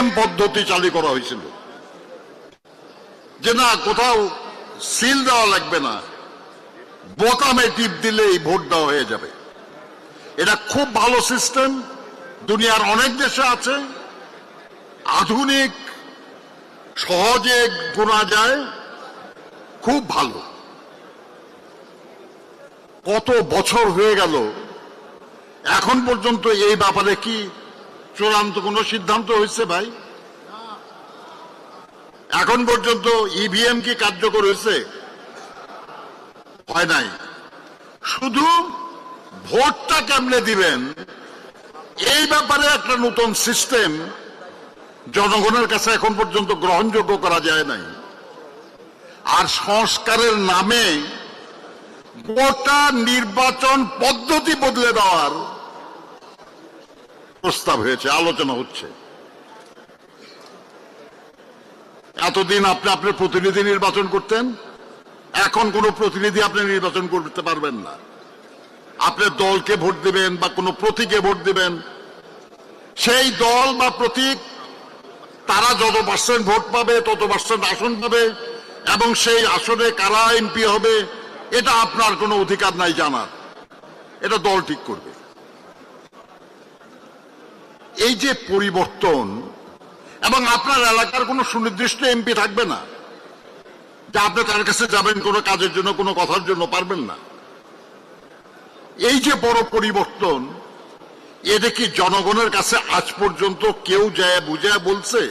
EVM পদ্ধতি চালু করা হয়েছিল, যে না কোথাও সিল দেওয়া লাগবে না, বোতামে টিপ দিলেই ভোট দেওয়া হয়ে যাবে। এটা খুব ভালো সিস্টেম, দুনিয়ার অনেক দেশে আছে, আধুনিক, সহজে গোনা যায়, খুব ভালো। কত বছর হয়ে গেল, এখন পর্যন্ত এই ব্যাপারে কি চূড়ান্ত কোনো সিদ্ধান্ত হয়েছে ভাই? এখন পর্যন্ত ইভিএম কি কার্যকর হয়েছে? হয় নাই। শুধু ভোটটা কেমনে দিবেন এই ব্যাপারে একটা নতুন সিস্টেম জনগণের কাছে এখন পর্যন্ত গ্রহণযোগ্য করা যায় নাই। আর সংস্কারের নামে গোটা নির্বাচন পদ্ধতি বদলে দেওয়ার প্রস্তাব হয়েছে, আলোচনা হচ্ছে। এতদিন আপনি আপনার প্রতিনিধি নির্বাচন করতেন, এখন কোন প্রতিনিধি আপনি নির্বাচন করতে পারবেন না। আপনি দলকে ভোট দিবেন বা কোন প্রতীকে ভোট দিবেন, সেই দল বা প্রতীক তারা যত % ভোট পাবে তত % আসন পাবে, এবং সেই আসনে কারা এমপি হবে এটা আপনার কোনো অধিকার নাই জানার, এটা দল ঠিক করবে। এই যে পরিবর্তন, এবং আপনার এলাকার কোনো সুনির্দিষ্ট এমপি থাকবে না যে আপনি তার কাছে যাবেন কোনো কাজের জন্য, কোনো কথার জন্য, পারবেন না। এই যে বড় পরিবর্তন, এটা কি জনগণের কাছে আজ পর্যন্ত কেউ যায় বুঝে বলছে?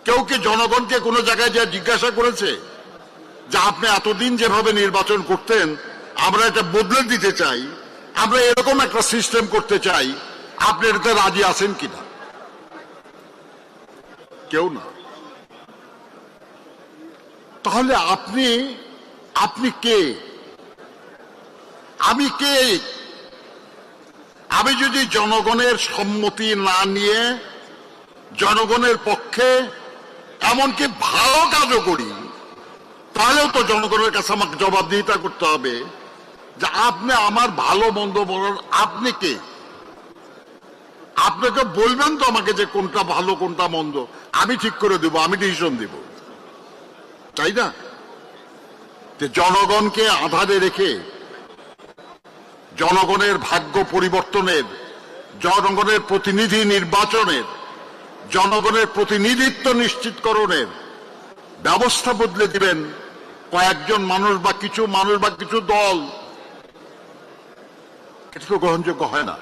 কেউ কি জনগণকে কোনো জায়গায় যা জিজ্ঞাসা করেছে যে আপনি এতদিন যেভাবে নির্বাচন করতেন আমরা এটা বদলে দিতে চাই, আমরা এরকম একটা সিস্টেম করতে চাই, আপনি এটাতে রাজি আছেন কিনা? কেউ না। তাহলে আপনি কে? আমি কে? আমি যদি জনগণের সম্মতি না নিয়ে জনগণের পক্ষে এমনকি ভালো কাজও করি, তাহলেও তো জনগণের কাছে আমাকে জবাবদিহিতা করতে হবে যে আপনি আমার ভালো মন্দ বলার আপনি কে? আপনাকে বলবেন তো আমাকে যে কোনটা ভালো কোনটা মন্দ, আমি ঠিক করে দেব, আমি ডিসিশন দেব, তাই না? যে জনগণকে আধারে রেখে জনগণের ভাগ্য পরিবর্তনের, জনগণের প্রতিনিধি নির্বাচনের, জনগণের প্রতিনিধিত্ব নিশ্চিতকরণের ব্যবস্থা বদলে দিবেন কয়েকজন মানুষ বা কিছু মানুষ বা কিছু দল, এটা তো গ্রহণযোগ্য হয় না।